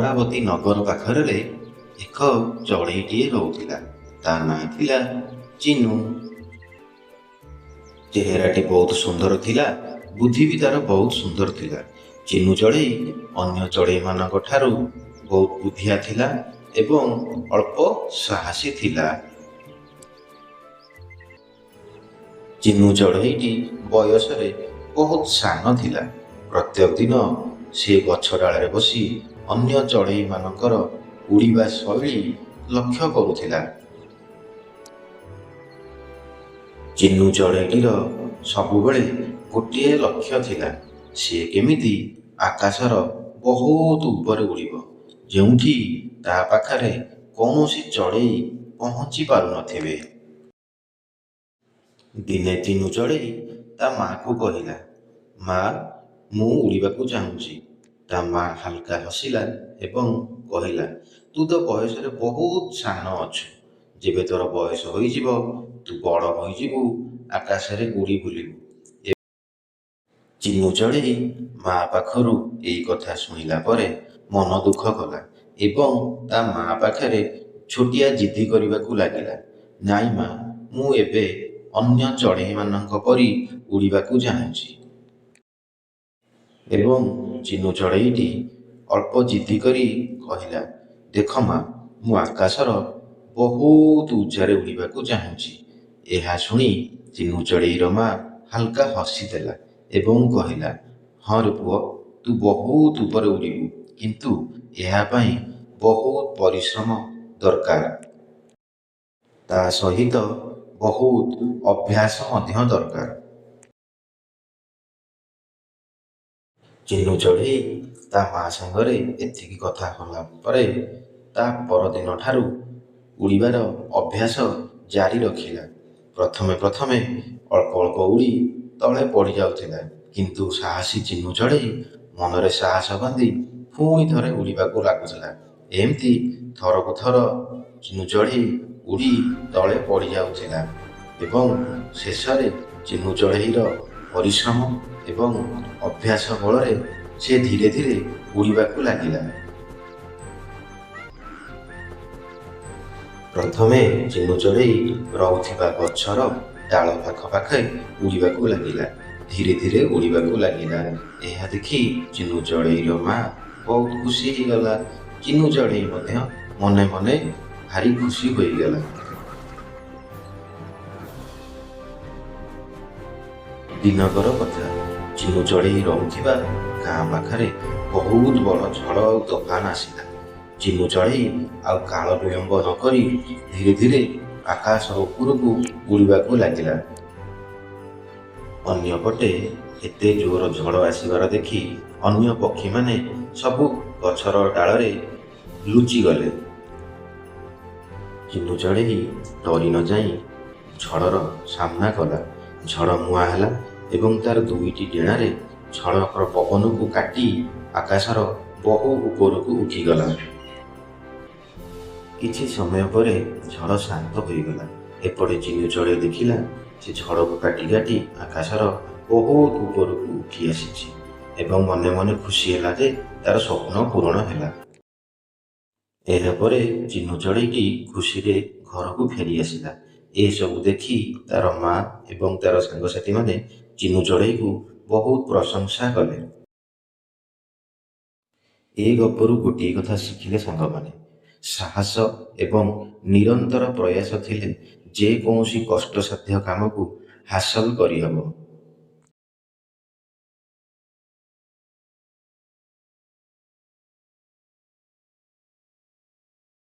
ଅମରାବତୀ ନଗର ପାଖରେ ଏକ ଚଢ଼େଇଟିଏ ରହୁଥିଲା। ତା ନାଁ ଥିଲା ଚିନୁ। ଚେହେରାଟି ବହୁତ ସୁନ୍ଦର ଥିଲା, ବୁଦ୍ଧି ବି ତାର ବହୁତ ସୁନ୍ଦର ଥିଲା। ଚିନୁ ଚଢ଼େଇ ଅନ୍ୟ ଚଢ଼େଇମାନଙ୍କ ଠାରୁ ବହୁତ ବୁଦ୍ଧିଆ ଥିଲା ଏବଂ ଅଳ୍ପ ସାହସୀ ଥିଲା। ଚିନୁ ଚଢ଼େଇଟି ବୟସରେ ବହୁତ ସାନ ଥିଲା। ପ୍ରତ୍ୟେକ ଦିନ ସେ ଗଛ ଡାଳରେ ବସି ଅନ୍ୟ ଚଢ଼େଇମାନଙ୍କର ଉଡ଼ିବା ଶୈଳୀ ଲକ୍ଷ୍ୟ କରୁଥିଲା। ଚିନୁ ଚଢ଼େଇଟିର ସବୁବେଳେ ଗୋଟିଏ ଲକ୍ଷ୍ୟ ଥିଲା, ସେ କେମିତି ଆକାଶର ବହୁତ ଉପରେ ଉଡ଼ିବ, ଯେଉଁଠି ତା ପାଖରେ କୌଣସି ଚଢ଼େଇ ପହଞ୍ଚି ପାରୁନଥିବେ। ଦିନେ ଚିନୁ ଚଢ଼େଇ ତା ମାଆକୁ କହିଲା, "ମା, ମୁଁ ଉଡ଼ିବାକୁ ଚାହୁଁଛି।" ତା ମା ହାଲକା ହସିଲା ଏବଂ କହିଲା, "ତୁ ତ ବୟସରେ ବହୁତ ସାନ ଅଛୁ। ଯେବେ ତୋର ବୟସ ହୋଇଯିବ, ତୁ ବଡ଼ ହୋଇଯିବୁ, ଆକାଶରେ ଉଡ଼ି ବୁଲିବୁ।" ଚିନୁ ଚଢ଼େଇ ମା ପାଖରୁ ଏଇ କଥା ଶୁଣିଲା ପରେ ମନ ଦୁଃଖ କଲା ଏବଂ ତା ମା ପାଖରେ ଛୋଟିଆ ଜିଦି କରିବାକୁ ଲାଗିଲା, "ନାଇଁ ମା, ମୁଁ ଏବେ ଅନ୍ୟ ଚଢ଼େଇମାନଙ୍କ ପରି ଉଡ଼ିବାକୁ ଚାହୁଁଛି।" ଏବଂ ଚିନୁ ଚଢ଼େଇଟି ଅଳ୍ପ ଜିଦି କରି କହିଲା, "ଦେଖ ମା, ମୁଁ ଆକାଶର ବହୁତ ଉଚ୍ଚରେ ଉଡ଼ିବାକୁ ଚାହୁଁଛି।" ଏହା ଶୁଣି ଚିନୁ ଚଢ଼େଇର ମା ହାଲକା ହସିଦେଲା ଏବଂ କହିଲା, "ହଁ ରେ ପୁଅ, ତୁ ବହୁତ ଉପରେ ଉଡ଼ିବୁ, କିନ୍ତୁ ଏହା ପାଇଁ ବହୁତ ପରିଶ୍ରମ ଦରକାର। ତା ସହିତ ବହୁତ ଅଭ୍ୟାସ ମଧ୍ୟ ଦରକାର।" ଚିନୁ ଚଢ଼େଇ ତା ମା ସାଙ୍ଗରେ ଏତିକି କଥା କଲା ପରେ ତା ପରଦିନ ଠାରୁ ଉଡ଼ିବାର ଅଭ୍ୟାସ ଜାରି ରଖିଲା। ପ୍ରଥମେ ପ୍ରଥମେ ଅଳ୍ପ ଅଳ୍ପ ଉଡ଼ି ତଳେ ପଡ଼ିଯାଉଥିଲା, କିନ୍ତୁ ସାହସୀ ଚିନୁ ଚଢ଼େଇ ମନରେ ସାହସ ବାନ୍ଧି ପୁଣି ଥରେ ଉଡ଼ିବାକୁ ଲାଗୁଥିଲା। ଏମିତି ଥରକୁ ଥର ଚିନୁ ଚଢ଼େଇ ଉଡ଼ି ତଳେ ପଡ଼ିଯାଉଥିଲା ଏବଂ ଶେଷରେ ଚିନୁ ଚଢ଼େଇର ପରିଶ୍ରମ ଏବଂ ଅଭ୍ୟାସ ବଳରେ ସେ ଧୀରେ ଧୀରେ ଉଡ଼ିବାକୁ ଲାଗିଲା। ପ୍ରଥମେ ଚିନୁ ଚଢ଼େଇ ରହୁଥିବା ଗଛର ଡାଳ ପାଖେ ଉଡ଼ିବାକୁ ଲାଗିଲା, ଧୀରେ ଧୀରେ ଉଡ଼ିବାକୁ ଲାଗିଲା। ଏହା ଦେଖି ଚିନୁ ଚଢ଼େଇର ମା ବହୁତ ଖୁସି ହେଇଗଲା। ଚିନୁ ଚଢ଼େଇ ମଧ୍ୟ ମନେ ମନେ ଭାରି ଖୁସି ହୋଇଗଲା। ଦିନକର କଥା, ଚିନୁ ଚଢ଼େଇ ରହୁଥିବା ଗାଁ ପାଖରେ ବହୁତ ବଡ଼ ଝଡ଼ ଆଉ ତୋଫାନ ଆସିଲା। ଚିନୁ ଚଢ଼େଇ ଆଉ କାଳ ବିଳମ୍ବ ନ କରି ଧୀରେ ଧୀରେ ଆକାଶ ଉପରକୁ ଉଡ଼ିବାକୁ ଲାଗିଲା। ଅନ୍ୟପଟେ ଏତେ ଜୋର ଝଡ଼ ଆସିବାର ଦେଖି ଅନ୍ୟ ପକ୍ଷୀମାନେ ସବୁ ଗଛର ଡାଳରେ ଲୁଚିଗଲେ। ଚିନୁ ଚଢ଼େଇ ଡରି ନ ଯାଇ ଝଡ଼ର ସାମ୍ନା କଲା। ଝଡ଼ ମୁହାଁ ହେଲା ଏବଂ ତାର ଦୁଇଟି ଡେଣାରେ ଝଡ଼ର ପବନକୁ କାଟି ଆକାଶର ବହୁ ଉପରକୁ ଉଠିଗଲା। କିଛି ସମୟ ପରେ ଝଡ଼ ଶାନ୍ତ ହୋଇଗଲା। ଏପଟେ ଚିନୁ ଚଢ଼େଇ ଦେଖିଲା ସେ ଝଡ଼କୁ କାଟି କାଟି ଆକାଶର ବହୁତ ଉପରକୁ ଉଠି ଆସିଛି ଏବଂ ମନେ ମନେ ଖୁସି ହେଲା ଯେ ତାର ସ୍ୱପ୍ନ ପୂରଣ ହେଲା। ଏହାପରେ ଚିନୁ ଚଢ଼େଇଟି ଖୁସିରେ ଘରକୁ ଫେରି ଆସିଲା। ଏସବୁ ଦେଖି ତାର ମା ଏବଂ ତାର ସାଙ୍ଗସାଥିମାନେ ଚିନୁ ଚଢ଼େଇକୁ ବହୁତ ପ୍ରଶଂସା କଲେ। ଏ ଗପରୁ ଗୋଟିଏ କଥା ଶିଖିଲେ ସାଙ୍ଗମାନେ, ସାହସ ଏବଂ ନିରନ୍ତର ପ୍ରୟାସ ଥିଲେ ଯେକୌଣସି କଷ୍ଟସାଧ୍ୟ କାମକୁ ହାସଲ କରିହେବ।